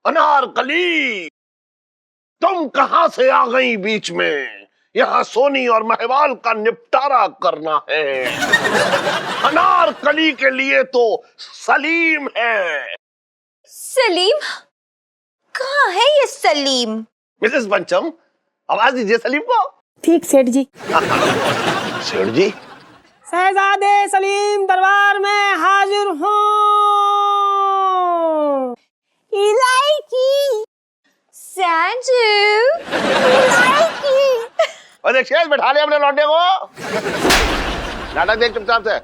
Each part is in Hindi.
अनारकली, तुम कहां से आ गई बीच में? यहाँ सोनी और महवाल का निपटारा करना है। अनारकली के लिए तो सलीम है। सलीम? कहाँ है ये सलीम? मिसेस पंचम, आवाज दीजिए सलीम को। ठीक सेठ जी। सेठ जी? शहजादे सलीम दरबार में हाजिर हूँ। इलायची। संजू। इलायची। और एक शेर बैठा ले अपने लौंडे को। नाटक देख चुपचाप से।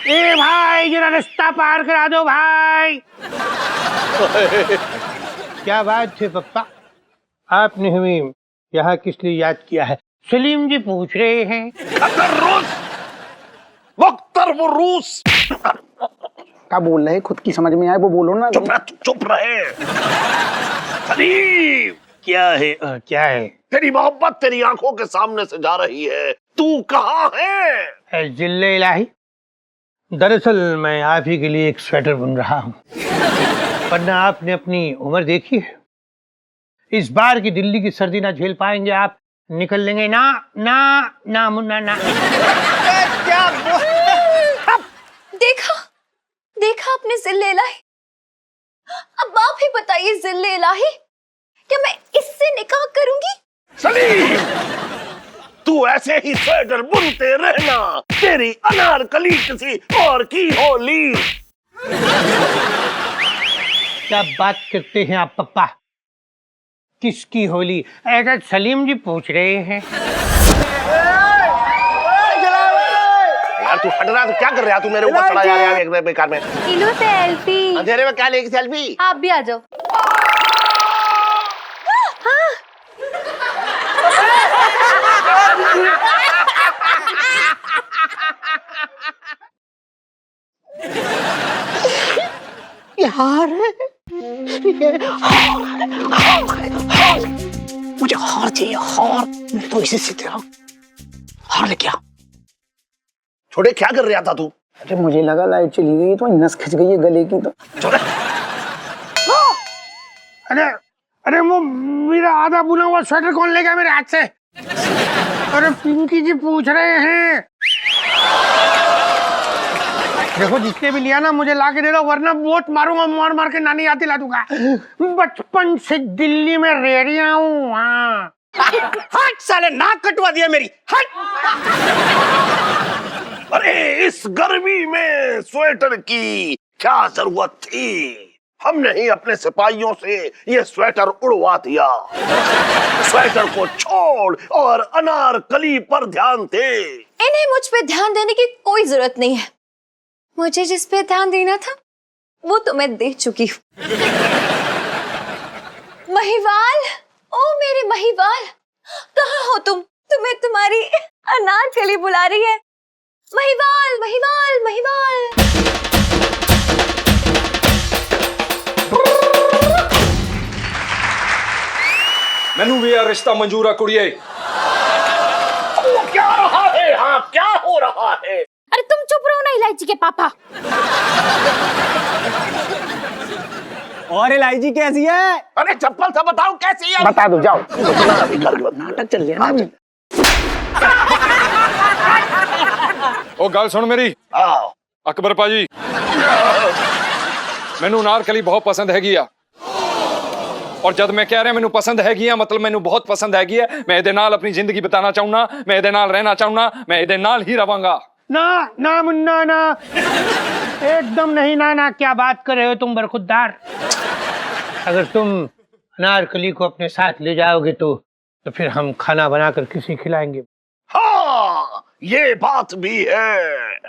ए भाई जरा रास्ता पार करा दो भाई। क्या बात है पप्पा, आपने हमें यहाँ किस लिए याद किया है? सलीम जी पूछ रहे हैं। मुख्तर वो रूस। क्या बोल रहे? खुद की समझ में आए वो बोलो ना। चुप रहे। सलीम, क्या है? क्या है? तेरी मोहब्बत तेरी आंखों के सामने से जा रही है। तू कहाँ है? जिल्ले इलाही, दरअसल मैं आप ही के लिए एक स्वेटर बुन रहा हूँ। वरना आपने अपनी उम्र देखी है, इस बार की दिल्ली की सर्दी ना झेल पाएंगे आप, निकल लेंगे ना ना ना मुन्ना ना। क्या देखा देखा आपने जिल्ले इलाही। अब आप ही बताइए जिल्ले इलाही, क्या मैं इससे निकाह करूंगी? सलीम, तू ऐसे ही स्वेटर बुनते रहना। तेरी अनारकली किसी और की होली। क्या बात करते हैं आप पप्पा? किसकी होली? ऐसा सलीम जी पूछ रहे हैं। यार तू हट रहा, तू क्या कर रहा? तू मेरे ऊपर चढ़ा जा रहा है एक बेकार में। Kilo selfie. अंधेरे में क्या लेगी सेल्फी? आप भी आ जाओ। यार मुझे हार चाहिए, हार। तो इसे सीधे हार लेके आ। छोटे, क्या कर रहा था तू? अरे मुझे लगा लाइट चली गई तो नस खिंच गई है गले की। तो छोटे। अरे वो मेरा आधा बुना हुआ स्वेटर कौन ले गया मेरे हाथ से? अरे पिंकी जी पूछ रहे हैं। देखो जिसने भी लिया ना मुझे ला के दे दो, वरना वोट मारूंगा, मार मार के नानी आती ला दूंगा। बचपन से दिल्ली में रह रहा हूँ। हाँ। हट साले, नाक कटवा दिया मेरी। हट। अरे इस गर्मी में स्वेटर की क्या जरूरत थी? हमने ही अपने सिपाहियों से ये स्वेटर उड़वा दिया। स्वेटर को छोड़ और अनारकली पर ध्यान दे। इन्हें मुझ पे ध्यान देने की कोई जरूरत नहीं है। मुझे जिस पे ध्यान देना था वो तो मैं दे चुकी हूँ। महिवाल, ओ मेरे महिवाल, कहाँ हो तुम? तुम्हें तुम्हारी अनारकली बुला रही है। महिवाल महिवाल महिवाल। मैनू भी यार रिश्ता मंजूर है कुड़िए। क्या रहा है? हाँ, क्या हो रहा है? अरे तुम चुप रहो ना इलायची के पापा। और इलायची कैसी है? अरे चप्पल से बताओ कैसी है? बता दो, जाओ। नाटक चल रहा है। ओ गल सुन मेरी अकबर पाजी, मैनू अनारकली बहुत पसंद हैगी आ। और जब मैं कह रहा मैनू पसंद हैगी आ, मतलब मैनू बहुत पसंद हैगी है। मैं इहदे नाल अपनी जिंदगी बिताना चाहूंगा, मैं इहदे नाल रहना चाहूंगा, मैं इहदे नाल ही रवांगा। ना ना मुन्ना ना, एकदम नहीं। ना ना, क्या बात कर रहे हो तुम बरखुद्दार? अगर तुम अनारकली को अपने साथ ले जाओगे तो फिर हम खाना बनाकर किसी खिलाएंगे। हाँ, ये बात भी है।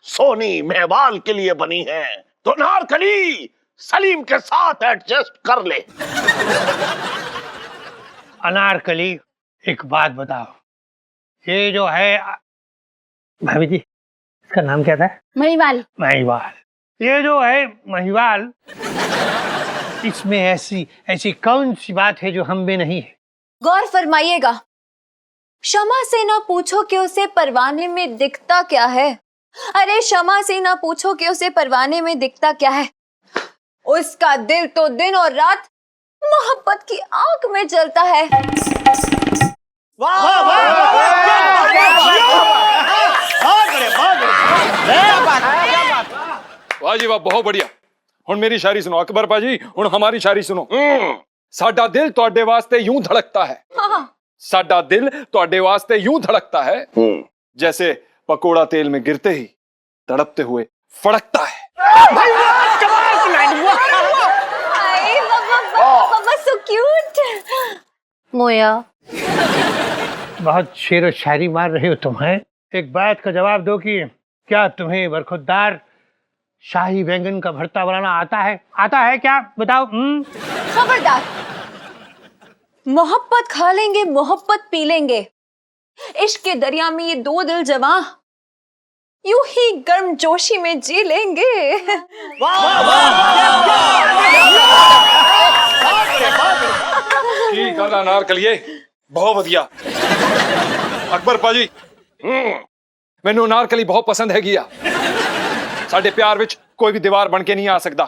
सोनी महवाल के लिए बनी है तो अनारकली सलीम के साथ एडजस्ट कर ले। अनारकली, एक बात बताओ, ये जो है भाभी जी, इसका नाम क्या था? महिवाल। महिवाल। ये जो है महिवाल, इसमें ऐसी कौन सी बात है जो हम में नहीं है? गौर फरमाइएगा। क्षमा से ना पूछो कि उसे परवाने में दिखता क्या है। अरे क्षमा से ना पूछो कि उसे परवाने में दिखता क्या है। उसका दिल तो दिन और रात मोहब्बत की आग में जलता है। वाह जी वाह, बहुत बढ़िया। हुण मेरी शायरी सुनो अकबर पाजी, हुण हमारी शायरी सुनो। साडा दिल तुहाडे वास्ते यूं धड़कता है, साडा दिल तुहाडे वास्ते यूं धड़कता है, जैसे पकोड़ा तेल में गिरते ही तड़पते हुए फड़कता है। बाबा सो क्यूट। मोया, बहुत शेर व शायरी मार रहे हो तुम, हैं? एक बात का जवाब दो कि क्या तुम्हें बरखुरदार शाही बैंगन का भरता बनाना आता है? आता है क्या? बताओ। खबरदार। मोहब्बत खा लेंगे, मोहब्बत पी लेंगे। इश्क के दरिया में ये दो दिल जवां यूं ही गर्म जोशी में जी लेंगे। की गल अनारकलिए, बहुत वधिया। अकबर पाजी, मैनू अनारकली बहुत पसंद हैगी आ। साडे प्यार विच कोई भी दीवार बन के नहीं आ सकता।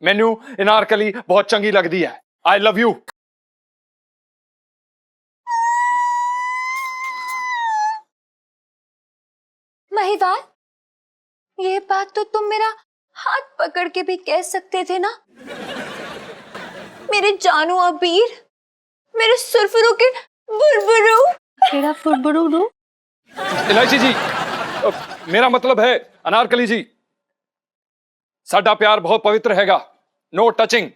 मैनू अनारकली बहुत चंगी लगदी है। I love you. महिवाल, ये बात तो तुम मेरा हाथ पकड़ के भी कह सकते थे ना। मेरे जानू अबीर, मेरे सुरफुरु के बुरबुरु। केड़ा बुरबुरु? इलायची जी, मेरा मतलब है अनारकली जी, साडा प्यार बहुत पवित्र हैगा। No touching.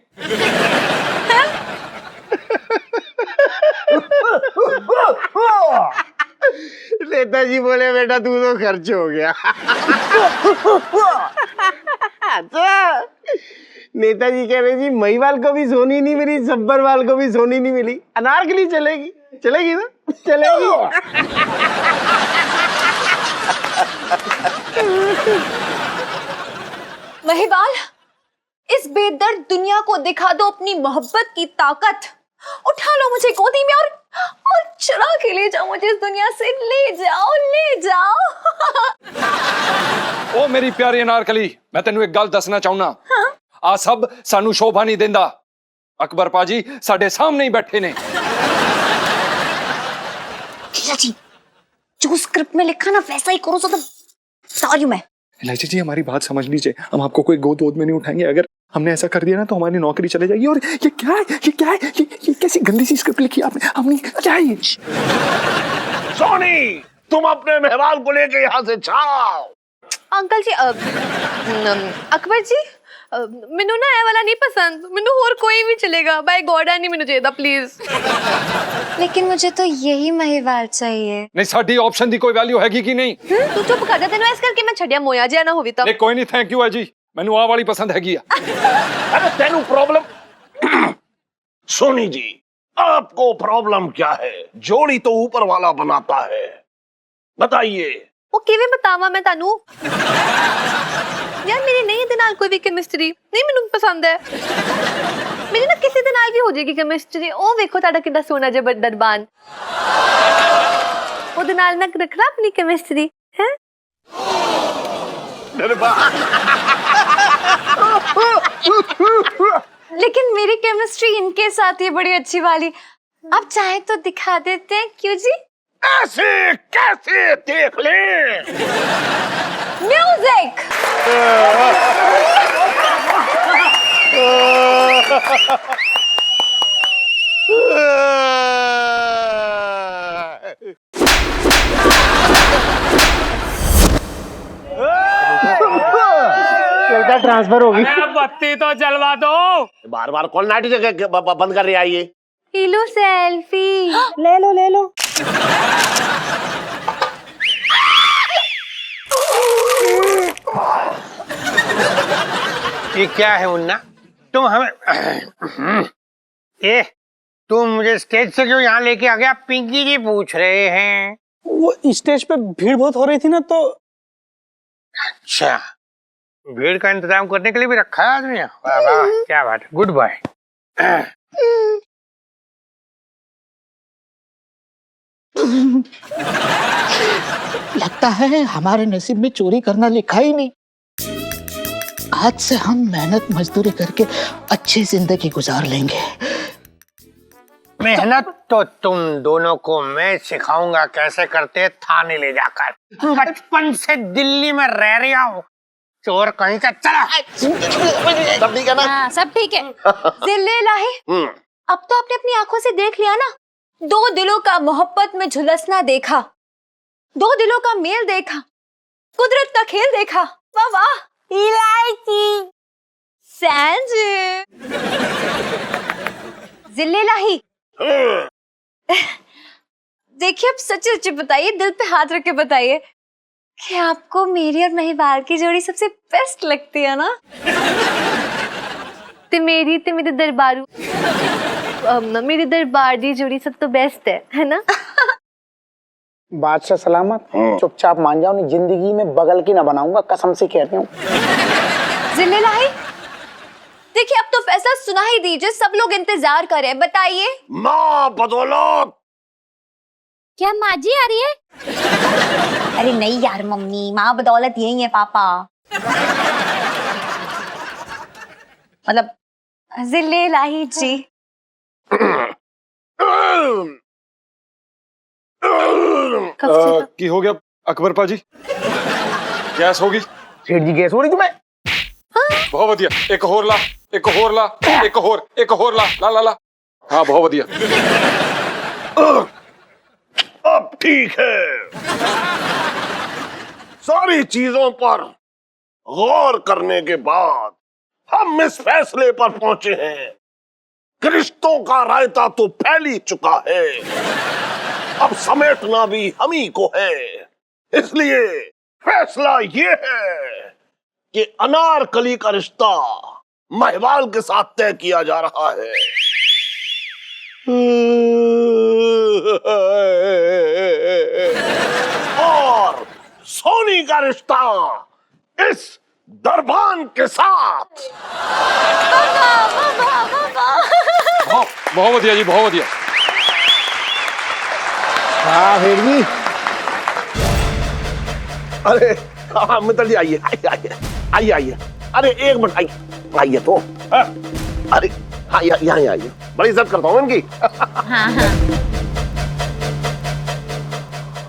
नेताजी बोले बेटा तू तो खर्च हो गया। अच्छा, नेताजी कह रहे जी महिवाल को भी सोनी नहीं मिली, सब्बरवाल को भी सोनी नहीं मिली, अनारकली चलेगी। चलेगी ना? चलेगी। महिवाल, इस बेदर्द दुनिया को दिखा दो अपनी मोहब्बत की ताकत। उठा लो मुझे गोदी में और चुरा के ले जाओ मुझे इस दुनिया से। ले जाओ, ले जाओ। ओ मेरी प्यारी अनारकली, मैं तेनू एक गल दसना चाहना। आ सब सानू शोभा नहीं देंदा। अकबर पाजी साडे सामने ही बैठे ने। जीजा जी, जो स्क्रिप्ट में लिखा ना वैसा ही करो। तो सॉरी मैं। इलायची जी, हमारी बात समझ लीजिए। हम आपको कोई गोद वोद में नहीं उठाएंगे। अगर हमने ऐसा कर दिया ना तो हमारी नौकरी चले जाएगी। और ये क्या है? ये क्या है? ये कैसी गंदी सी स्क्रिप्ट लिखी आपने? हमने क्या है ये? सोनी, तुम अपने मेहमान को लेके यहाँ से जाओ। अंकल जी, अकबर जी, मैनू ना ये वाला नहीं पसंद। मैनू और कोई भी चलेगा। बाय गॉड नहीं मैनू चाहिए प्लीज। लेकिन मुझे तो यही महिवाल चाहिए। नहीं, साडी ऑप्शन दी कोई वैल्यू हैगी कि नहीं? तू चुप कर जा, तेनू इस करके मैं छड़िया मोया जिया ना होवी तब। नहीं कोई नहीं, थैंक यू है जी। मैनू आ वाली पसंद हैगी आ। अरे तेनू प्रॉब्लम। सोनी जी, आपको प्रॉब्लम क्या है? जोड़ी तो ऊपर वाला बनाता है, बताइए। वो किवें बतावा मैं तानू? यार मेरी नहीं ਇਹਦੇ ਨਾਲ कोई भी केमिस्ट्री नहीं, ਮੈਨੂੰ पसंद है। मेरी ना किसी ਦੇ ਨਾਲ भी हो जाएगी केमिस्ट्री। ਉਹ ਵੇਖੋ ਤੁਹਾਡਾ ਕਿੰਨਾ ਸੋਹਣਾ ਜਿਹਾ ਦਰਬਾਨ, ਉਹਦੇ ਨਾਲ ਨਾ ਰੱਖਣਾ ਆਪਣੀ केमिस्ट्री है। लेकिन मेरी केमिस्ट्री इनके साथ ही बड़ी अच्छी वाली। आप चाहे तो दिखा देते हैं, क्यों जी? ऐसे कैसे देख ले। म्यूजिक। लगता ट्रांसफर होगी। बत्ती तो जलवा दो। बार बार कौन नाटी जगह बंद कर रही है ये? लो सेल्फी। ले लो ले लो। ये क्या है मुन्ना? तुम हमें तुम मुझे स्टेज से क्यों यहाँ लेके आ गया? पिंकी जी पूछ रहे हैं। वो स्टेज पे भीड़ बहुत हो रही थी ना, तो अच्छा, भीड़ का इंतजाम करने के लिए भी रखा है आदमी। वाह वाह, क्या बात है, गुड बाय। लगता है हमारे नसीब में चोरी करना लिखा ही नहीं। आज से हम मेहनत मजदूरी करके अच्छी जिंदगी गुजार लेंगे। मेहनत तो तुम दोनों को मैं सिखाऊंगा कैसे करते थाने ले जाकर। बचपन से दिल्ली में रह रहा हूँ, चोर कहीं का चला। सब ठीक है ना? हाँ सब ठीक है। जिल्ले इलाही, अब तो आपने अपनी आंखों से देख लिया ना, दो दिलों का मोहब्बत में झुलसना देखा, दो दिलों का मेल देखा, कुदरत का खेल देखा। वाह वाह इलायची सैंज। जिल्ले इलाही, देखिए अब सच सच बताइए, दिल पे हाथ रख के बताइए कि आपको मेरी और महिवाल की जोड़ी सबसे बेस्ट लगती है ना? ते मेरी दरबारू मेरी दरबार दी जोड़ी सब तो बेस्ट है ना? बादशाह सलामत, चुपचाप मान जाओ, नहीं जिंदगी में बगल की ना बनाऊंगा, कसम से कह रही हूँ। जिल्ले इलाही, देखिए अब तो फैसला सुना ही दीजिए, सब लोग इंतजार कर रहे हैं, बताइए। माँ बदौलत। क्या माँ जी आ रही है? अरे नहीं यार मम्मी, माँ बदौलत यही है पापा। मतलब जिल्ले इलाही जी। की हो गया अकबर पाजी? गैस होगी? सेठ जी गैस हो रही तुम्हें? बहुत बढ़िया, एक होर ला, एक होर ला, एक होर ला, ला ला ला। हाँ बहुत बढ़िया। अब ठीक है। सारी चीजों पर गौर करने के बाद हम इस फैसले पर पहुंचे हैं कि रिश्तों का रायता तो फैल ही चुका है, अब समेटना भी हम ही को है। इसलिए फैसला ये है कि अनारकली का रिश्ता महिवाल के साथ तय किया जा रहा है। और सोनी का रिश्ता इस दरबान के साथ। बहुत बढ़िया जी, बहुत बढ़िया। हाँ सेठ जी। अरे हाँ मित्र जी, आइए आइए आइए आइए। अरे एक मिनट आइए आइए तो। हाँ, अरे हाँ यहाँ आइए, बड़ी इज्जत करता हूँ इनकी।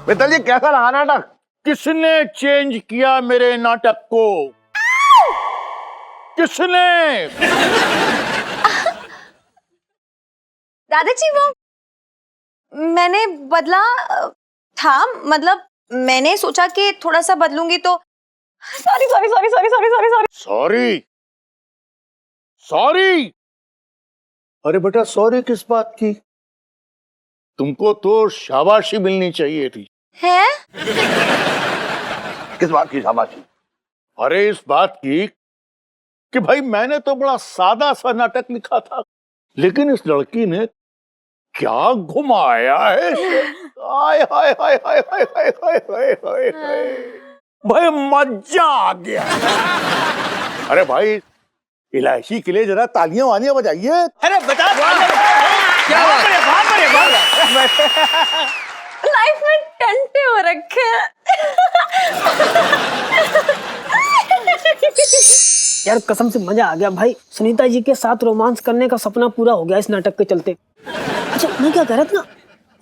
मित्र जी कैसा रहा नाटक? किसने चेंज किया मेरे नाटक को? किसने? दादाजी वो मैंने बदला था, मतलब मैंने सोचा कि थोड़ा सा बदलूंगी तो sorry sorry sorry sorry sorry sorry sorry sorry? Sorry? अरे बेटा सॉरी किस बात की? तुमको तो शाबाशी मिलनी चाहिए थी। है। किस बात की शाबाशी? अरे इस बात की कि भाई मैंने तो बड़ा सादा सा नाटक लिखा था, लेकिन इस लड़की ने क्या घुमाया है। हाय हाय हाय हाय हाय हाय हाय हाय हाय हाय, भाई मजा आ गया। अरे भाई इलायची के लिए जरा तालियां वालियां बजाइए। अरे बता क्या लाइफ में टंटे हो रखे हैं। यार कसम से मजा आ गया भाई, सुनीता जी के साथ रोमांस करने का सपना पूरा हो गया इस नाटक के चलते। अच्छा मैं क्या कह रहा था ना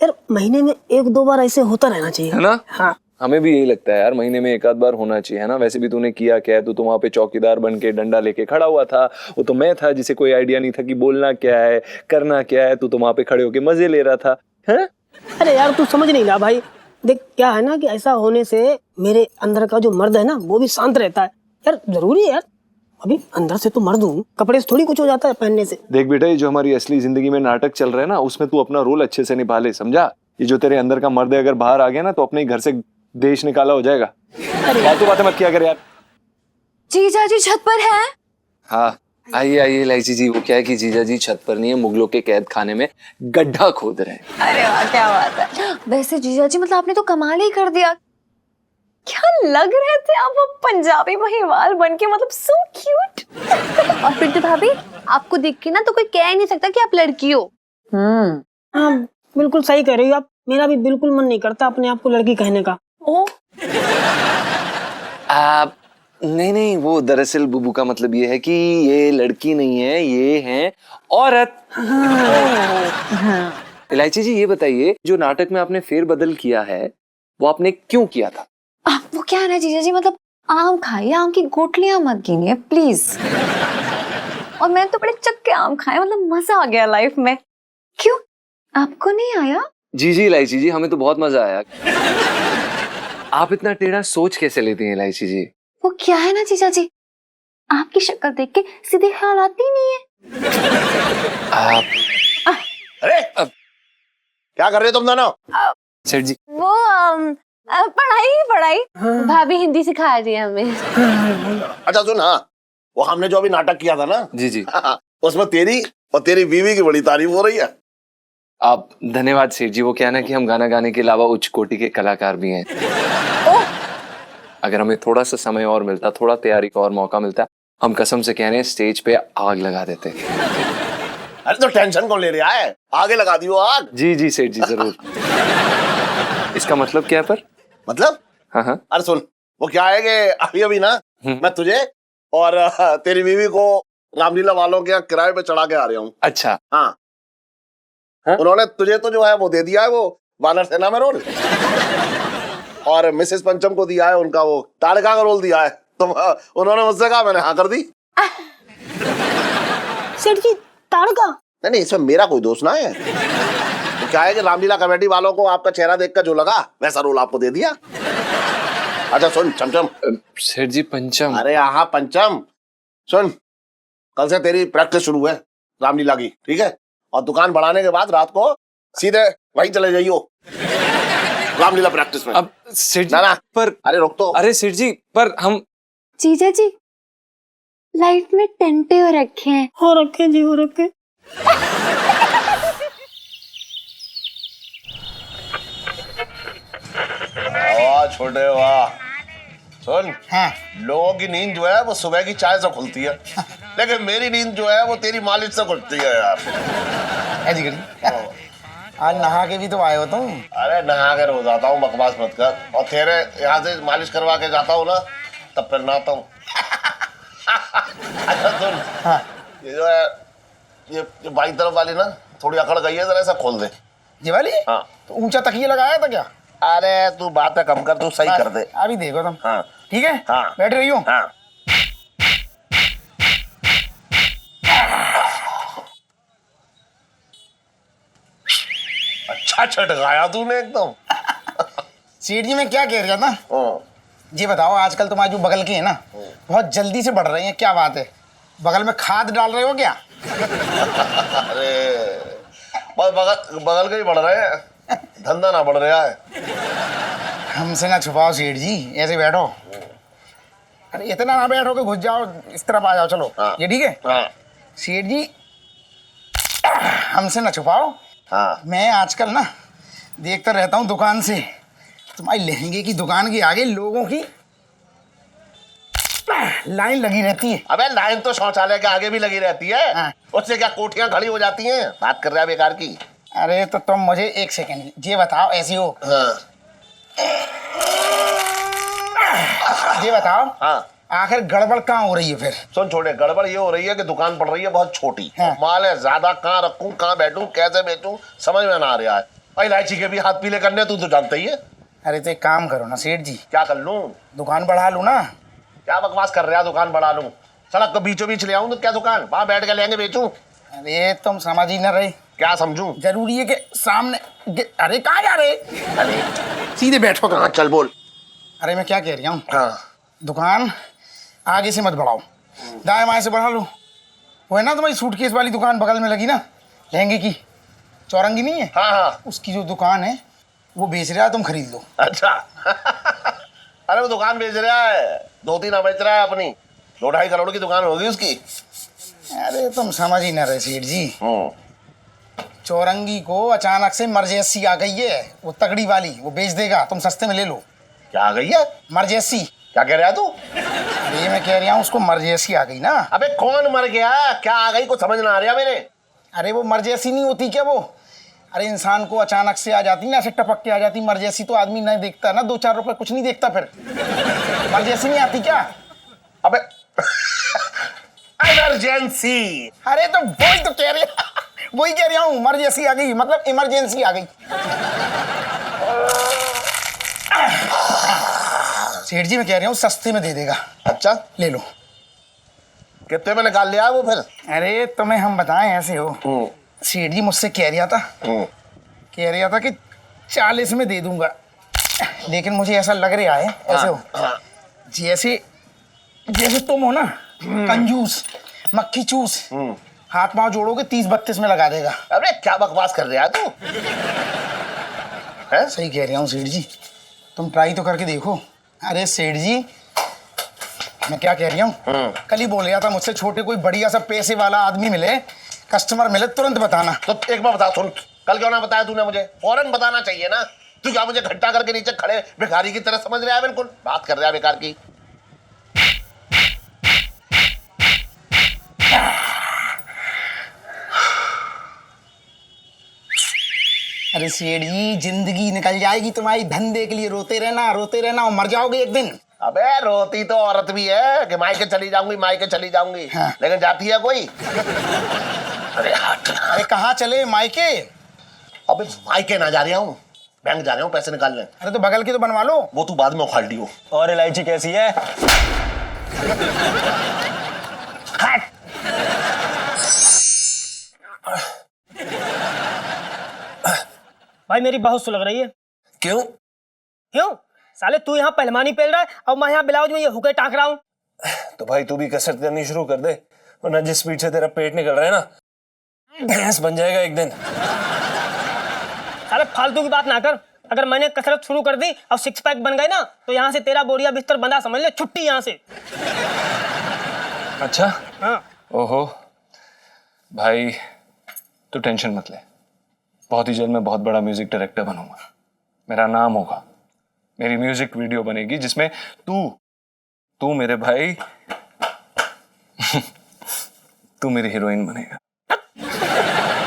यार, महीने में एक दो बार ऐसे होता रहना चाहिए, है ना? हाँ हमें भी यही लगता है यार, महीने में एक आध बार होना चाहिए, है ना? वैसे भी तूने किया क्या है, तू तो वहां पे चौकीदार बन के डंडा लेके खड़ा हुआ था, वो तो मैं था जिसे कोई आइडिया नहीं था कि बोलना क्या है, करना क्या है। तू तो वहां पे खड़े होके मजे ले रहा था, है? अरे यार तू समझ नहीं रहा भाई, देख क्या है ना कि ऐसा होने से मेरे अंदर का जो मर्द है ना वो भी शांत रहता है। यार जरूरी है यार, अभी अंदर से तो मर्द हूँ, कपड़े से थोड़ी कुछ हो जाता है पहनने से। देख बेटा, ये जो हमारी असली जिंदगी में नाटक चल रहा है ना, उसमें तू अपना रोल अच्छे से निभा ले, समझा? ये जो तेरे अंदर का मर्द है अगर बाहर आ गया ना तो अपने घर से देश निकाला हो जाएगा। फालतू बातें मत किया कर यार। जीजा जी छत पर है। हाँ आइए आइए इलायची जी। वो क्या है कि जीजा जी छत पर नहीं है, मुगलों के कैद खाने में गड्ढा खोद रहे हैं। अरे वाह क्या बात है। वैसे जीजा जी मतलब आपने तो कमाल ही कर दिया, क्या लग रहे थे आप वो पंजाबी महिवाल बनके, मतलब सो क्यूट। और फिर तो भाभी आपको देख के ना तो कोई कह ही नहीं सकता कि आप लड़की हो। हाँ बिल्कुल सही कह रही हो आप, मेरा भी बिल्कुल मन नहीं करता अपने आप को लड़की कहने का। ओ नहीं नहीं, वो दरअसल बुबू का मतलब ये है कि ये लड़की नहीं है, ये है औरत। इलायची जी, ये बताइए, जो नाटक में आपने फेरबदल किया है वो आपने क्यों किया था? वो क्या है ना जीजा जी, मतलब आम खाइए, आम की गोटलियां मत गिनिए प्लीज। और मैंने तो बड़े चक्के आम खाए, मतलब मजा आ गया लाइफ में। क्यों, आपको नहीं आया? जी जी इलायची जी, हमें तो बहुत मजा आया। आप इतना टेढ़ा सोच कैसे लेती हैं इलायची जी? वो क्या है ना जीजा जी, आपकी शक्ल देख के सीधे ख्याल आती नहीं है। आप अरे क्या कर रहे हो तुम दोनों? सेठ जी, वो पढ़ाई भाभी हिंदी सिखा रही है हमें। अच्छा सुन, हाँ वो हमने जो अभी नाटक किया था ना, जी जी, उसमें तेरी और तेरी बीवी की बड़ी तारीफ हो रही है। आप धन्यवाद सेठ जी। वो क्या है ना कि हम गाना गाने के अलावा उच्च कोटि के कलाकार भी हैं। अगर हमें थोड़ा सा समय और मिलता, थोड़ा तैयारी का और मौका मिलता, हम कसम से कह रहे हैं स्टेज पे आग लगा देते। अरे तो टेंशन कौन ले रहा है, आगे लगा दियो आग। जी जी सेठ जी, जरूर। इसका मतलब क्या है पर? मतलब? हाँ हाँ। अरे सुन, वो क्या है कि अभी अभी ना मैं तुझे और तेरी बीवी को रामलीला वालों के यहाँ किराए पे चढ़ा के आ रहा हूँ। अच्छा। हाँ, हाँ? उन्होंने तुझे तो जो है वो दे दिया है, वो वानर सेना में रोल, और मिसेस पंचम को दिया है उनका वो ताड़का का रोल दिया है। तो उन्होंने मुझसे कहा, मैंने हाँ कर दी। सेठ जी, ताड़का? नहीं नहीं, इसमें मेरा कोई दोष ना है। तो क्या है कि रामलीला कमेटी वालों को आपका चेहरा देखकर जो लगा वैसा रोल आपको दे दिया। अच्छा सुन चमचम। सेठ जी, पंचम? अरे हाँ पंचम, सुन, कल से तेरी प्रैक्टिस शुरू है रामलीला की, ठीक है? और दुकान बढ़ाने के बाद रात को सीधे वहीं चले जाइयो रामलीला प्रैक्टिस में। अब सेठ जी, ना पर अरे रोक तो। अरे सेठ जी, पर हम जीजा जी लाइफ में टेंटे हो रखे हैं। हो रखे जी, हो रखे। वाह छोटे वाह। सुन, हाँ। लोगों की नींद जो है वो सुबह की चाय से खुलती है, लेकिन मेरी नींद जो है वो तेरी मालिश से खुलती है यार। ऐसी करी, आज नहा के भी तो आए हो तुम। अरे नहा कर हो जाता हूँ, बकवास मत कर। और तेरे यहाँ से मालिश करवा के जाता हूँ ना, तब फिर नहाता हूँ। अच्छा सुन, हाँ। ये जो है ये बाई तरफ वाली ना थोड़ी अकड़ गई है, जरा ऐसा खोल दे। ये वाली? हाँ। तो ऊंचा तकिया लगाया था क्या? अरे तू बातें कम कर, तू सही कर दे। अभी देखो तुम। हाँ ठीक है, हाँ। बैठ रही हूँ। हाँ। अच्छा छटकाया तूने एकदम। सेठ जी, मैं क्या कह रहा था, हाँ। ये बताओ, आजकल तुम्हारे जो बगल के हैं ना, बहुत जल्दी से बढ़ रही हैं, क्या बात है? बगल में खाद डाल रहे हो क्या? अरे बस बगल के ही बढ़ रहे हैं, धंधा ना बढ़ रहा है। हमसे ना छुपाओ सेठ जी, ऐसे बैठो। अरे इतना ना बैठो कि घुस जाओ, इस तरफ आ जाओ। चलो। हाँ। ये ठीक है? हाँ सेठ जी, हमसे ना छुपाओ। हाँ। मैं आजकल ना देखता रहता हूँ दुकान से, तुम्हारी लहंगे की दुकान के आगे लोगों की लाइन लगी रहती है। अबे लाइन तो शौचालय के आगे भी लगी रहती है। हाँ। उससे क्या कोठियां खड़ी हो जाती हैं? बात कर रहा है बेकार की। अरे तो तुम मुझे एक सेकंड ये बताओ, ऐसी हो, हाँ ये बताओ, हाँ। आखिर गड़बड़ कहाँ हो रही है फिर? सुन छोटे, गड़बड़ ये हो रही है कि दुकान पड़ रही है बहुत छोटी। हाँ। माल है ज्यादा, कहाँ रखूं, कहाँ बैठूं, कैसे बेचूं, समझ में ना आ रहा है। और इलायची के भी हाथ पीले करने, तू तो जानता ही है। अरे तो एक काम करो ना सेठ जी, क्या कर लूं? दुकान बढ़ा लूं ना। क्या बकवास कर रहा है, दुकान बढ़ा लूं? सड़क को बीचों बीच ले आऊं तो क्या दुकान, वहां बैठ के लेंगे बेचूं? अरे तुम समझ ही ना रहे। क्या समझूं? जरूरी है कि सामने अरे कहाँ जा रहे? अरे सीधे बैठो। हाँ चल बोल। अरे मैं क्या कह रही हूँ, हाँ दुकान आगे से मत बढ़ाओ, दाएं बाएं से बढ़ा लो। वो है ना तुम्हारी सूटकेस वाली दुकान बगल में लगी ना, लहंगे की, चौरंगी नहीं है? हाँ हाँ। उसकी जो दुकान है वो बेच रहा है, तुम खरीद लो। अच्छा। अरे वो दुकान बेच रहा है, 2-3 बेच रहा है अपनी, 2-2.5 करोड़ की दुकान होगी उसकी। अरे तुम समझ ही ना रहे सेठ जी, चौरंगी को अचानक से मर्जेसी आ गई है, वो तगड़ी वाली, वो बेच देगा, तुम सस्ते में ले लो। क्या आ गई है? मर्जेसी। क्या कह रहा है तू? अरे मैं कह रहा हूँ उसको मर्जेसी आ गई ना। अबे कौन मर गया, क्या आ गई, कुछ समझ ना आ रहा मेरे। अरे वो मर्जेसी नहीं होती क्या वो? अरे इंसान को अचानक से आ जाती ना, ऐसे टपक के आ जाती। मर्जेसी तो आदमी नहीं देखता ना, 2-4 रुपए कुछ नहीं देखता फिर। मर्जेसी नहीं आती क्या? अबे इमरजेंसी। अरे तो वही तो कह रहे वही कह रहा हूँ, इमरजेंसी आ गई, मतलब इमरजेंसी आ गई। सेठ जी मैं कह रहा हूँ सस्ते में दे देगा। अच्छा ले लो। कितने में निकाल लिया वो फिर? अरे तुम्हें हम बताएं ऐसे हो, सेठ जी मुझसे कह रहा था कि 40 में दे दूंगा, लेकिन मुझे ऐसा लग रहा है ऐसे हो जैसे जैसे तुम हो ना कंजूस मक्खी चूस, हाथ पांव जोड़ोगे 30-32 में लगा देगा। अरे क्या बकवास कर रहा है तू? है? सही कह रहा हूँ सेठ जी, तुम ट्राई तो करके देखो। अरे सेठ जी मैं क्या कह रही हूँ, कल ही बोल रहा था मुझसे छोटे कोई बढ़िया सा पैसे वाला आदमी मिले, कस्टमर मिले तुरंत बताना। तो एक बार बता, सुन, कल क्यों ना बताया तूने मुझे? फौरन बताना चाहिए ना। तू क्या मुझे घंटा करके नीचे खड़े भिखारी की तरह समझ रहा है? बिल्कुल बात कर रहा है बेकार की। अरे सेठ जी जिंदगी निकल जाएगी तुम्हारी धंधे के लिए, रोते रहना और मर जाओगे एक दिन। अबे रोती तो औरत भी है कि मायके चली जाऊंगी, हाँ। लेकिन जाती है कोई? अरे हट। अरे कहाँ चले मायके? अबे मायके ना जा रहा हूँ, बैंक जा रहा हूँ पैसे निकालने। अरे तो बगल की तो बनवा लो। वो तू बाद में उखाड़ लियो। और इलायची कैसी है? भाई मेरी बहुत सुलग रही है। क्यों? क्यों? साले तू यहाँ पहलवानी पेल रहा है और मैं यहाँ ब्लाउज में ये हुके टाक रहा हूँ। तो भाई तू भी कसरत करनी शुरू कर दे, वरना जिस स्पीड से तेरा पेट निकल रहा है ना, भैंस बन जाएगा एक दिन। साले फालतू की बात ना कर। अगर मैंने कसरत शुरू कर दी और 6 पैक बन गए ना, तो यहाँ से तेरा बोरिया बिस्तर बंधा समझ ले, छुट्टी यहाँ से। अच्छा? हाँ। ओहो भाई तू टेंशन मत ले, बहुत ही जल्द मैं बहुत बड़ा म्यूजिक डायरेक्टर बनूंगा, मेरा नाम होगा, मेरी म्यूजिक वीडियो बनेगी जिसमें तू मेरे भाई तू मेरी हीरोइन बनेगा।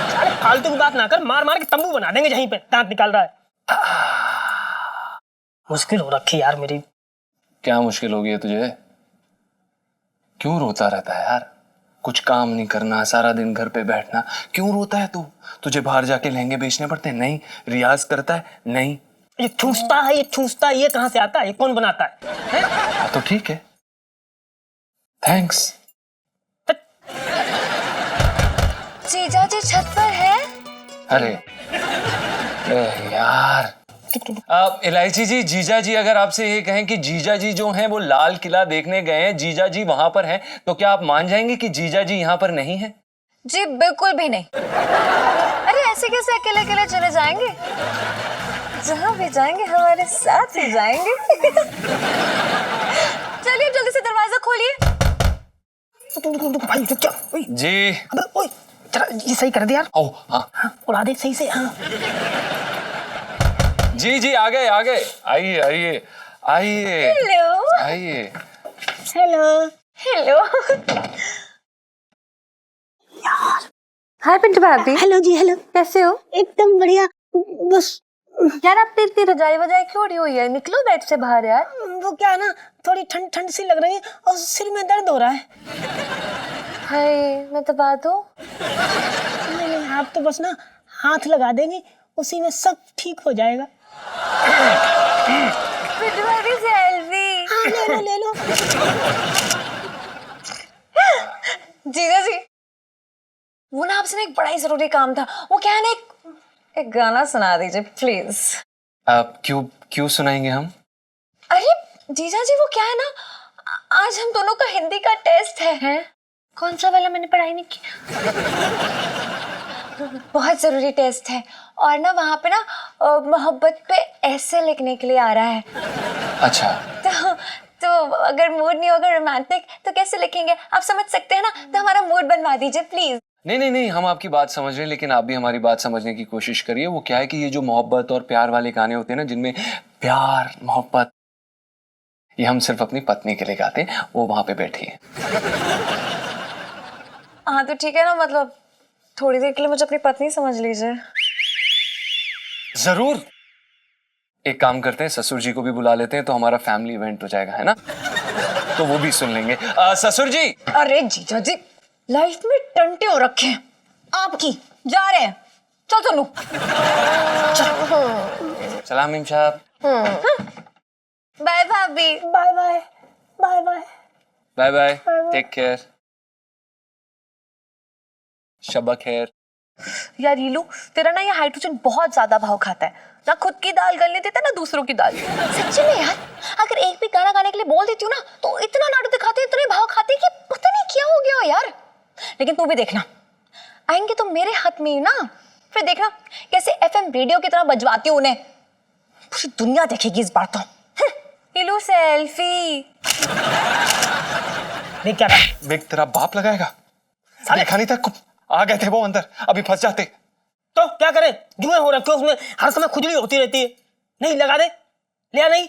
साले फालतू की बात ना कर, मार मार के तंबू बना देंगे जहीं पे दांत निकाल रहा है। मुश्किल हो रखी यार मेरी। क्या मुश्किल हो गई है तुझे? क्यों रोता रहता है यार? कुछ काम नहीं करना, सारा दिन घर पे बैठना, क्यों रोता है तू? तुझे बाहर जाके लहंगे बेचने पड़ते हैं? नहीं। रियाज करता है? नहीं। ये ठूसता है, ये कहाँ से आता है? ये कौन बनाता है? हाँ तो ठीक है, थैंक्स। जीजा जी छत पर है? अरे यार इलायची जी, जीजा जी अगर आपसे ये कहें कि जीजा जी जो हैं वो लाल किला देखने गए हैं, जीजा जी वहां पर हैं, तो क्या आप मान जाएंगे कि जीजा जी यहाँ पर नहीं है? जी बिल्कुल भी नहीं। अरे ऐसे कैसे अकेले अकेले चले जाएंगे? जहाँ भी जाएंगे हमारे साथ ही जाएंगे। चलिए जल्दी से दरवाजा खोलिए। भाई क्या? जी। अबे ओए, जरा ये सही कर दे यार। ओ हाँ उड़ा दे सही से। हाँ जी आ गए आइए हेलो आइए। Hello hello. हाय पिंटू भाभी। हेलो जी, हेलो। कैसे हो? एकदम बढ़िया। बस यार आप इतनी रजाई वजाई क्यों उड़ी हुई है? निकलो बेड से बाहर यार। वो क्या है ना, थोड़ी ठंड ठंड सी लग रही है और सिर में दर्द हो रहा है। हाय मैं दबा दूं? नहीं, आप तो बस ना हाथ लगा देंगे, उसी में सब ठीक हो जाएगा। पिंटू भाभी सेल्फी। हाँ, ले लो। जीजा जी वो ना आपसे ना एक बड़ा ही जरूरी काम था। वो क्या है ना, एक गाना सुना दीजिए प्लीज। आप क्यों सुनाएंगे हम? अरे जीजा जी वो क्या है ना, आज हम दोनों का हिंदी का टेस्ट है? कौन सा वाला? मैंने पढ़ाई नहीं की। बहुत जरूरी टेस्ट है और ना वहाँ पे ना मोहब्बत पे ऐसे लिखने के लिए आ रहा है। अच्छा। तो अगर मूड नहीं होगा रोमांटिक तो कैसे लिखेंगे? आप समझ सकते हैं ना, तो हमारा मूड बनवा दीजिए प्लीज। नहीं, हम आपकी बात समझ रहे हैं, लेकिन आप भी हमारी बात समझने की कोशिश करिए। वो क्या है कि ये जो मोहब्बत और प्यार वाले गाने होते हैं ना, जिनमें प्यार मोहब्बत, ये हम सिर्फ अपनी पत्नी के लिए गाते हैं, वो वहां पे बैठी है। हाँ तो ठीक है ना, मतलब थोड़ी देर के लिए मुझे अपनी पत्नी समझ लीजिए। जरूर। एक काम करते हैं, ससुर जी को भी बुला लेते हैं, तो हमारा फैमिली इवेंट हो जाएगा, है ना? तो वो भी सुन लेंगे। ससुर जी। अरे जीजा जी लाइफ में टंटे हो रखे हैं आपकी, जा रहे हैं। चल सोनू। सलाम मीम साहब। बाय भाभी। Bye bye bye bye. Bye bye, take care, शबा खैर। यार रीलू, तेरा ना ये हाइड्रोजन बहुत ज्यादा भाव खाता है, ना खुद की दाल गलने देता ना दूसरों की दाल। सच्ची में यार, अगर एक भी गाना गाने के लिए बोल देती हूँ ना तो इतना नाटक दिखाते, इतने भाव खाते कि पता नहीं क्या हो गया हो यार। लेकिन तू भी देखना, आएंगे तो मेरे हाथ में ही ना, फिर देखना कैसे एफएम रेडियो की तरह बजवाती हूँ उन्हें। पूरी दुनिया देखेगी इस बार तो। रीलू सेल्फी। देख क्या विग तेरा बाप लगाएगा। देखा नहीं था, आ गए थे वो अंदर, अभी फंस जाते। तो क्या करे, जुए हो रखे उसमें, हर समय खुजली होती रहती है। नहीं लगा दे, लिया नहीं।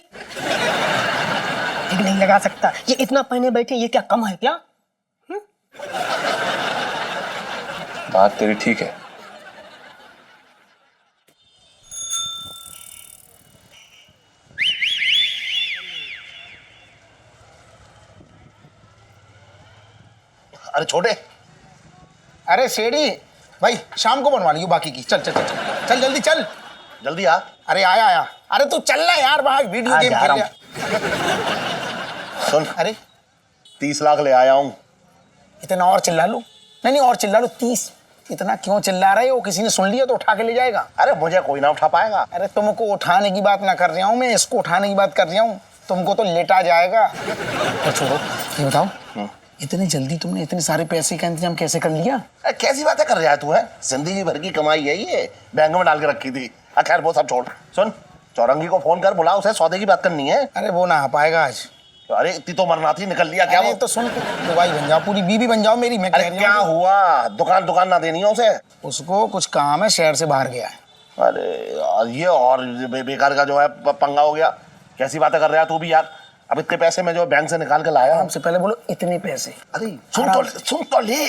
नहीं लगा सकता, ये इतना पहने बैठे, ये क्या कम है क्या? बात तेरी ठीक है। अरे छोटे, अरे सेठी भाई, शाम को बनवा लियो बाकी की। चल चल चल चल, चल जल्दी चल। जल्दी आ। अरे आया आया। अरे तू चल ना यार, बाहर वीडियो गेम खेल रहा। सुन, अरे 30 लाख ले आया हूँ। इतना और चिल्ला लूं? नहीं और चिल्ला लो। 30? इतना क्यों चिल्ला रहे हो? किसी ने सुन लिया तो उठा के ले जाएगा। अरे मुझे कोई ना उठा पाएगा। अरे तुमको उठाने की बात ना कर रहा हूँ मैं, इसको उठाने की बात कर रहा हूँ। तुमको तो लेटा जाएगा। तो छोड़ो, ये बताओ, इतनी जल्दी तुमने इतने सारे पैसे का इंतजाम कैसे कर लिया? कैसी बातें कर रहा है तू? है जिंदगी भर की कमाई है ये, बैंक में डाल के रखी थी। खैर वो सब छोड़, सुन चौरंगी को फोन कर, बुला, उसे सौदे की बात करनी है। अरे वो ना आ पाएगा आज। अरे इतनी तो मरना थी, निकल लिया क्या? अरे वो तो सुन, दुबई बन जाओ, पूरी बीबी बन जाओ मेरी। मैं अरे क्या हुआ, दुकान ना देनी है उसे? उसको कुछ काम है, शहर से बाहर गया है। अरे यार, ये और बेकार का जो है पंगा हो गया। कैसी बातें कर रहा है तू भी यार? अब इतने पैसे मैं जो बैंक से निकाल के लाया। हमसे पहले बोलो इतने पैसे। अरे सुन तो ले,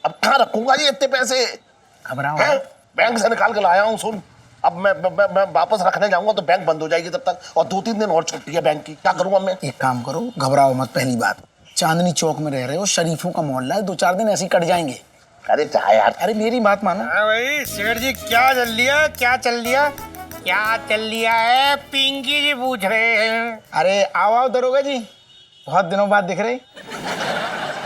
अब कहाँ रखूंगा ये इतने पैसे? घबराओ। बैंक से निकाल के लाया हूँ। सुन, अब मैं वापस रखने जाऊंगा तो बैंक बंद हो जाएगी तब तक, और 2-3 दिन और छुट्टी है बैंक की। क्या करूंगा मैं? एक काम करो, घबराओ मत। पहली बात, चांदनी चौक में रह रहे हो, शरीफों का मोहल्ला है, 2-4 दिन ऐसे ही कट जाएंगे। अरे जा यार। अरे मेरी बात मानो। भाई सेठ जी, क्या चल लिया, क्या चल लिया, क्या चल लिया है? पिंकी जी पूछ रहे हैं। अरे आओ दरोगा जी, बहुत दिनों बाद दिख रहे।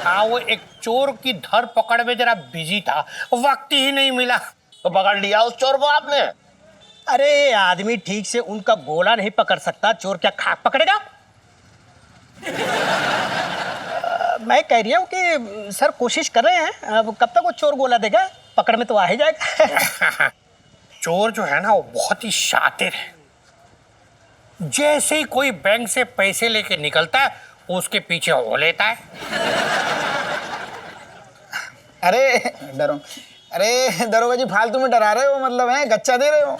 हाँ, वो एक चोर की धर पकड़ में जरा बिजी था, वक्त ही नहीं मिला। तो पकड़ लिया उस चोर को आपने? अरे आदमी ठीक से उनका गोला नहीं पकड़ सकता, चोर क्या खाक पकड़ेगा? मैं कह रही हूँ कि सर कोशिश कर रहे हैं, अब कब तक वो चोर गोला देगा? पकड़ में तो आ ही जाएगा। चोर जो है ना, वो बहुत ही शातिर है। जैसे ही कोई बैंक से पैसे लेके निकलता है, उसके पीछे हो लेता है। अरे डरो, अरे दरोगा जी फालतू में डरा रहे हो, मतलब है गच्चा दे रहे हो,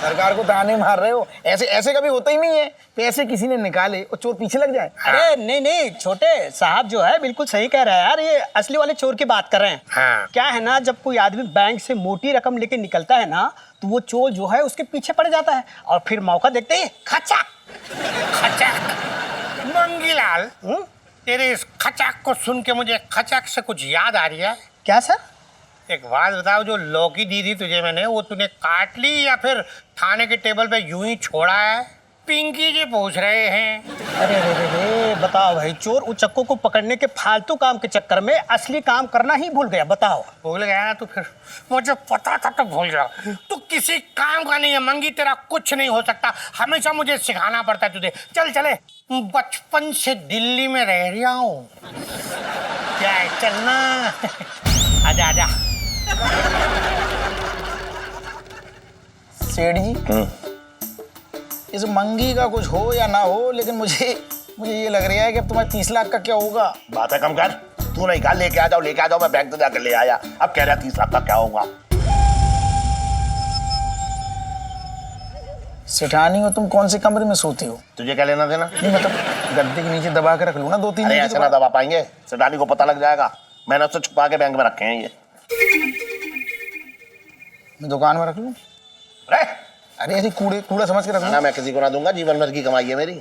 सरकार को ताने मार रहे हो। ऐसे ऐसे कभी होता ही नहीं है, पैसे किसी ने निकाले और चोर पीछे लग जाए। अरे नहीं, छोटे साहब जो है बिल्कुल सही कह रहा है यार, ये असली वाले चोर की बात कर रहे हैं। हाँ। क्या है ना, जब कोई आदमी बैंक से मोटी रकम लेके निकलता है ना, तो वो चोर जो है उसके पीछे पड़ जाता है, और फिर मौका देखते ही खचा खचाक। मंगीलाल, तेरे इस खचाक को सुन के मुझे खचाक से कुछ याद आ रही है। क्या सर? एक बात बताओ, जो लौकी दी थी तुझे मैंने, वो तूने काट ली या फिर थाने के टेबल पे यूं ही छोड़ा है? पिंकी जी पूछ रहे हैं। अरे बताओ भाई, चोर उचक्कों को पकड़ने के फालतू काम के चक्कर में असली काम करना ही भूल गया। बताओ। भूल गया ना तू? फिर मुझे पता था तो भूल जाओ। तू किसी काम का नहीं है मंगी, तेरा कुछ नहीं हो सकता, हमेशा मुझे सिखाना पड़ता है तुझे। चल चले, बचपन से दिल्ली में रह रहा हूँ। क्या है, चलना? आजा आजा। सेठ जी, इस मंगी का कुछ हो या ना हो, लेकिन मुझे ये लग रहा है कि अब तुम्हारे 30 लाख का क्या होगा। बात है कम कर, तू नहीं कहा लेके आ जाओ, मैं बैंक से जाकर ले आया। अब कह रहा 30 लाख का क्या होगा? सेठानी हो तुम, कौन से कमरे में सोती हो? तुझे क्या लेना देना? नहीं मतलब गद्दे के नीचे दबा के रख लूँ ना 2-3 अरे दिन ऐसे ना दबा पाएंगे, सेठानी को पता लग जाएगा। मैंने उससे छुपा के बैंक में रखे हैं ये। मैं दुकान में रख लूँ? अरे ऐसे कूड़ा समझ के रख लूँ ना, मैं किसी को ना दूंगा, जीवन भर की कमाई है मेरी।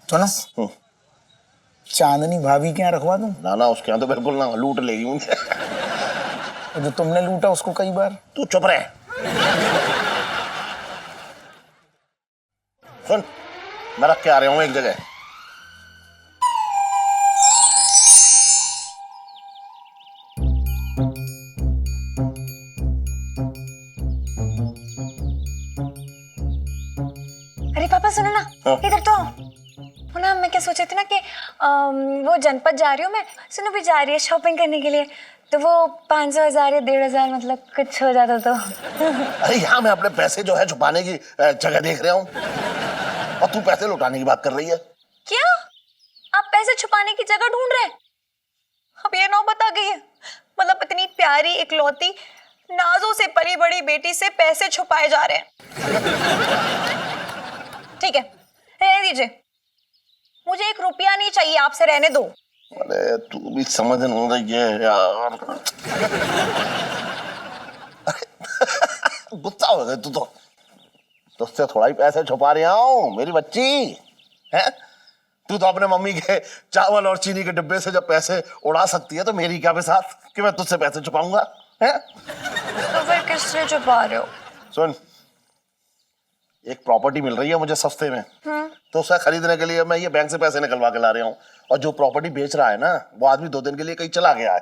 सुनो, चांदनी भाभी के यहाँ रखवा दूं? ना ना, उसके यहाँ तो बिल्कुल ना, लूट लेगी मुझे। वो जो तुमने लूटा उसको कई बार। तू चुप रहे। सुन, मैं रख के आ रहा हूँ एक जगह। अरे पापा सुनो ना, इधर तो वो ना, मैं क्या सोच रही थी ना कि वो जनपद जा रही हूँ मैं, सुनो भी जा रही है शॉपिंग करने के लिए, तो वो 500 1000 या 1500 मतलब कुछ हो जाता तो। अरे यहाँ मैं अपने पैसे जो है छुपाने की जगह देख रहा हूँ, और तू पैसे लौटाने की बात कर रही है। क्या आप पैसे छुपाने की जगह ढूंढ रहे हैं? अब ये नौबत आ गई है, मतलब इतनी प्यारी इकलौती नाजों से पली बड़ी बेटी से पैसे छुपाए जा रहे हैं। ठीक है, रहने दीजिए, मुझे 1 रुपया नहीं चाहिए आपसे, रहने दो। अरे तू भी समझ नहीं रही है यार। गुस्सा हो गई तू तो। तुझसे थोड़ा ही पैसे छुपा रहा हूँ मेरी बच्ची है। तू तो अपने मम्मी के चावल और चीनी के डिब्बे से जब पैसे उड़ा सकती है, तो मेरी क्या बिसात कि मैं तुझसे पैसे छुपाऊंगा है? तो फिर किससे छुपा रहे हो? सुन, एक प्रॉपर्टी मिल रही है मुझे सस्ते में, तो उसे खरीदने के लिए मैं ये बैंक से पैसे निकलवा के ला रहा हूँ। और जो प्रॉपर्टी बेच रहा है ना, वो आदमी 2 दिन के लिए कहीं चला गया है,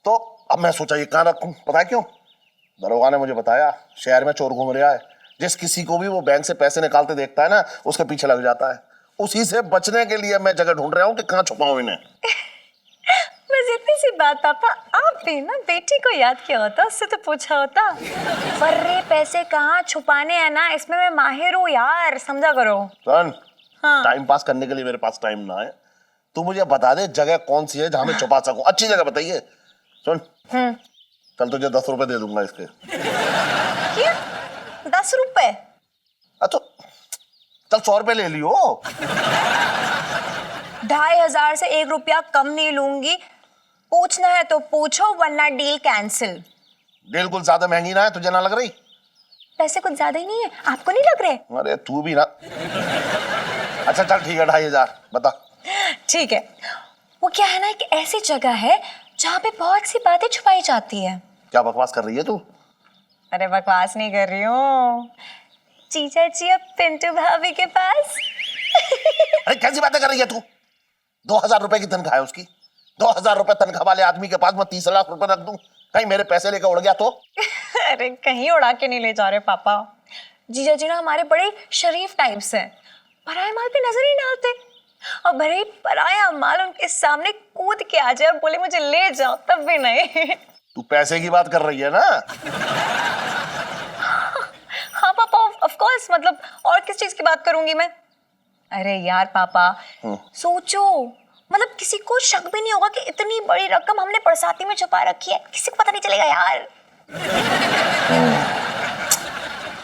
तो अब मैं सोचा ये कहाँ रखूं। पता है क्यों? दरोगा ने मुझे बताया शहर में चोर घूम रहा है, जिस किसी को भी वो बैंक से पैसे निकालते देखता है ना, उसके पीछे लग जाता है। उसी से बचने के लिए मैं जगह ढूंढ रहा हूँ कि कहाँ छुपाऊं इन्हें। बस इतनी सी बात पापा, आप भी ना बेटी को याद किया होता, उससे तो पूछा होता। फर्रे पैसे कहाँ छुपाने हैं ना, इसमें मैं माहिर हूँ यार, समझा करो। सुन, हाँ। टाइम पास करने के लिए मेरे पास टाइम ना है, तू मुझे बता दे जगह कौन सी है जहां मैं छुपा सकूं। अच्छी जगह बताइए। सुन, कल तुझे 10 रुपए दे दूंगा इसके। क्या 10 रुपए? अच्छा चल 100 रुपए ले लियो। 2500 से 1 रुपया कम नहीं लूंगी, पूछना है तो पूछो वरना डील कैंसिल। डील कुछ ज्यादा महंगी ना है, तुझे ना लग रही? पैसे कुछ ज्यादा ही नहीं है, आपको नहीं लग रहे? अरे तू भी ना। अच्छा चल ठीक है, 2500 बता। ठीक है, वो क्या है ना, एक ऐसी जगह है जहाँ पे बहुत सी बातें छुपाई जाती है। क्या बकवास कर रही है तू? अरे बकवास नहीं कर रही हूँ, जीजा जी अब पिंटू भाभी के पास। अरे कैसी बातें कर रही है तू? 2000 रुपए की तनख्वाह है उसकी। 2000 रुपए तनख्वाह वाले आदमी के पास मैं 30 लाख रुपए रख दूं, कहीं मेरे पैसे लेकर उड़ गया तो? अरे कहीं उड़ा के नहीं ले जा रहे पापा, जीजा जी ना हमारे बड़े शरीफ टाइप्स हैं, पराया माल पे नजर ही डालते, और भले ही पराया माल उनके सामने कूद के आ जाए और बोले मुझे ले जाओ, तब भी नहीं। तू पैसे की बात कर रही है ना? हाँ पापा, ऑफ कोर्स, मतलब और किस चीज की बात करूंगी मैं? अरे यार पापा, सोचो, मतलब किसी को शक भी नहीं होगा कि इतनी बड़ी रकम हमने बरसाती में छुपा रखी है, किसी को पता नहीं चलेगा यार।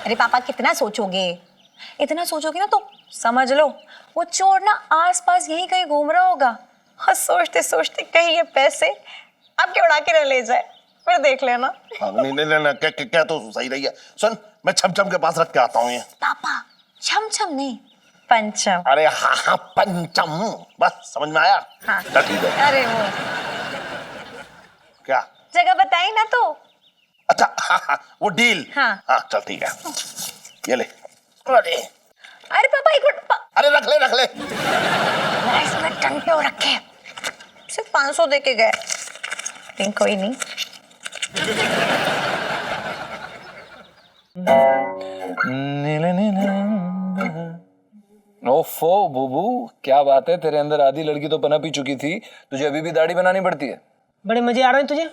अरे पापा कितना सोचोगे? इतना सोचोगे ना तो समझ लो वो चोर ना आसपास यहीं कहीं घूम रहा होगा, और सोचते सोचते कहीं ये पैसे आपके उड़ा के न ले जाए, फिर देख लेना। हाँ, नहीं नहीं नहीं, क्या तो सही रही है। सुन, मैं छमछम के पास रख के आता हूँ ये। पापा छम नहीं, पंचम। अरे हाँ हाँ पंचम, बस समझ में आया। हाँ। चल ठीक है। अरे वो क्या जगह बताई ना तो? अच्छा हाँ हाँ, वो डील। हाँ। हाँ चल ठीक है, ये ले। अरे पापा एक मिनट, अरे रख ले रख ले। इसमें टंटे हो रखे, सिर्फ 500 दे के गए, लेकिन कोई नहीं। ओफो बुबू, क्या बात है, तेरे अंदर आधी लड़की तो पनप ही चुकी थी, तुझे अभी भी दाढ़ी बनानी पड़ती है? बड़े मजे आ रहे हैं तुझे?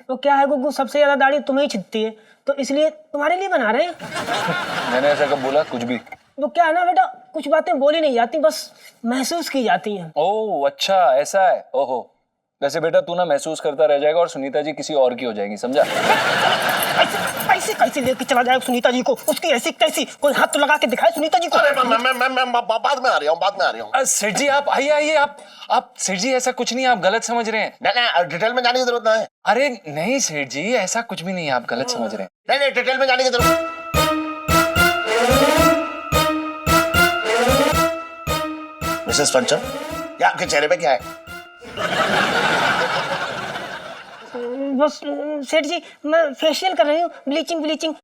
तो क्या है गुग्गू, सबसे ज्यादा दाढ़ी तुम्हें ही छिदती है, तो इसलिए तुम्हारे लिए बना रहे हैं। मैंने ऐसा कब बोला? कुछ भी। तो क्या है ना बेटा, कुछ बातें बोली नहीं जाती, बस महसूस की जाती हैं। ओह अच्छा, ऐसा है। ओहो, वैसे बेटा तू ना महसूस करता रह जाएगा और सुनीता जी किसी और की हो जाएगी, समझा? ऐसे कैसे लेके चला जाएगा सुनीता जी को? उसकी ऐसी कैसी, कोई हाथ तो लगा के दिखाए सुनीता जी को। अरे मैं बाद में आ रहा हूँ, बाद में आ रहा हूँ। सेठ जी आप आइए आइए, आप सेठ जी ऐसा कुछ नहीं, आप गलत समझ रहे हैं। नहीं डिटेल में जाने की जरूरत नहीं है। अरे नहीं सेठ जी, ऐसा कुछ भी नहीं है, आप गलत समझ रहे हैं। नहीं डिटेल में जाने की जरूरत। मिसेस पंचम, ये आपके चेहरे पे क्या है? बस सेठ जी, मैं फेशियल कर रही हूँ, ब्लीचिंग।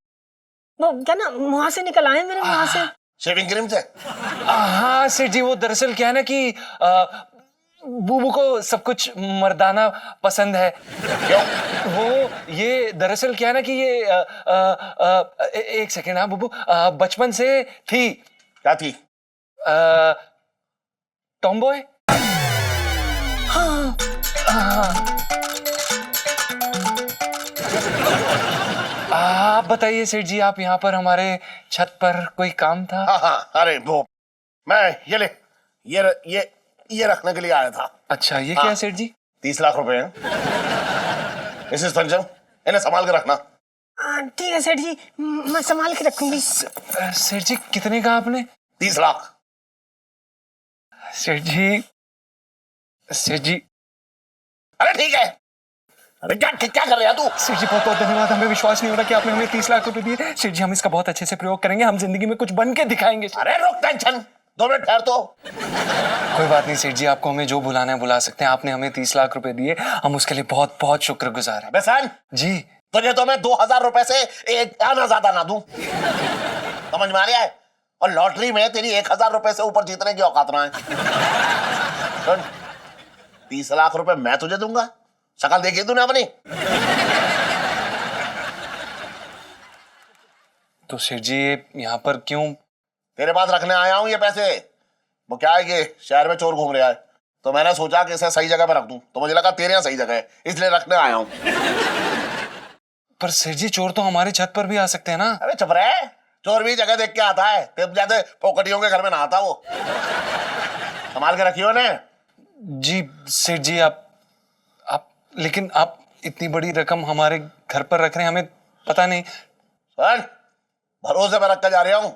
वो क्या ना, मुंह से निकल आए मेरे मुंह से। शेविंग क्रीम से? हाँ सेठ जी, वो दरअसल क्या है ना कि बूबू को सब कुछ मर्दाना पसंद है। क्यों? वो ये दरअसल क्या है ना कि ये एक सेकेंड, हाँ बूबू, बचपन से थी। क्या थी? टॉमबॉय। आप बताइए सेठ जी, आप यहाँ पर हमारे छत पर कोई काम था? हाँ, अरे वो मैं ये रखने के लिए आया था। अच्छा, ये क्या है सेठ जी? 30 लाख रुपए हैं। मिसेस पंचम, इन्हें संभाल के रखना। ठीक है सेठ जी, मैं संभाल के रखूंगी। सेठ जी, कितने का आपने? 30 लाख। सेठ जी। अरे ठीक है। अरे क्या कर रहा है तू? सेठ जी, बहुत बहुत धन्यवाद। हमें विश्वास नहीं हो रहा कि आपने हमें 30 लाख रुपए दिए। सेठ जी, हम इसका बहुत अच्छे से प्रयोग करेंगे, हम जिंदगी में कुछ बन के दिखाएंगे। अरे रुक, टेंशन 2 मिनट ठहर तो। कोई बात नहीं सेठ जी, आपको हमें जो बुलाना है बुला सकते हैं। आपने हमें 30 लाख रुपए दिए, हम उसके लिए बहुत बहुत शुक्रगुजार हैं। बेसन जी। तुझे तो मैं 2000 रुपए से एक आना ज्यादा ना दूं, समझ में आ रहा है? और लॉटरी में तेरी 1000 रुपए से ऊपर जीतने की औकात ना है। सुन, 30 लाख रुपए मैं तुझे दूंगा, शक्ल देखी तूने अपनी? तो सेठ जी, यहाँ पर क्यों? तेरे पास रखने आया हूं ये पैसे। वो क्या है कि शहर में चोर घूम रहा है, तो मैंने सोचा कि इसे सही जगह पे रख दूं, तो मुझे लगा तेरे यहाँ सही जगह है, इसलिए रखने आया हूं। पर सेठ जी, चोर तो हमारे छत पर भी आ सकते हैं ना? अरे चुप रहे, चोर भी जगह देख के आता है, तेरे जैसे पोकटियों के घर में ना आता वो। संभाल के रखियो ने। जी सेठ जी, आप लेकिन आप इतनी बड़ी रकम हमारे घर पर रख रहे हैं, हमें पता नहीं। सुन, भरोसे पर रख कर जा रहा हूं,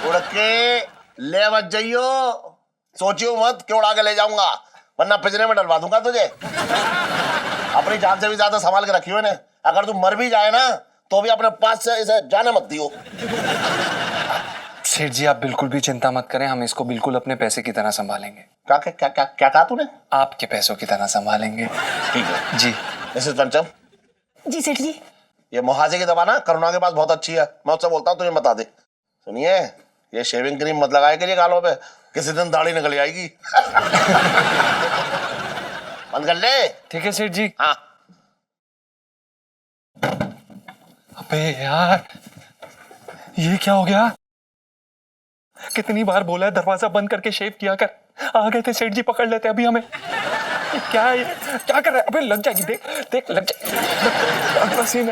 उड़ के ले मत जाइयो, सोचियो मत कि उड़ा के ले जाऊंगा, वरना पिंजरे में डलवा दूंगा तुझे। अपनी जान से भी ज्यादा संभाल के रखियो ने। अगर तू मर भी जाए ना तो भी अपने पास से इसे जाने मत दियो। सेठ जी, आप बिल्कुल भी चिंता मत करें, हम इसको बिल्कुल अपने पैसे की तरह संभालेंगे। क्या कहा तूने? आपके पैसों की तरह संभालेंगे। ठीक है जी। मिसेस पंचम। जी सेठ जी। ये मुहासे की दवा ना करुणा के पास बहुत अच्छी है, मैं उससे बोलता हूँ तुझे बता दे। सुनिए, ये शेविंग क्रीम मत लगाए करिए गालों पे, किसी दिन दाढ़ी निकल जाएगी। बंद कर ले। ठीक है सेठ जी। हाँ। अबे यार, ये क्या हो गया? कितनी बार बोला है दरवाजा बंद करके शेव किया कर, आ गए थे सेठ जी, पकड़ लेते अभी हमें। क्या है ये? क्या कर रहा है? अबे लग जाएगी, देख लग जाएगी। अगला सीन है।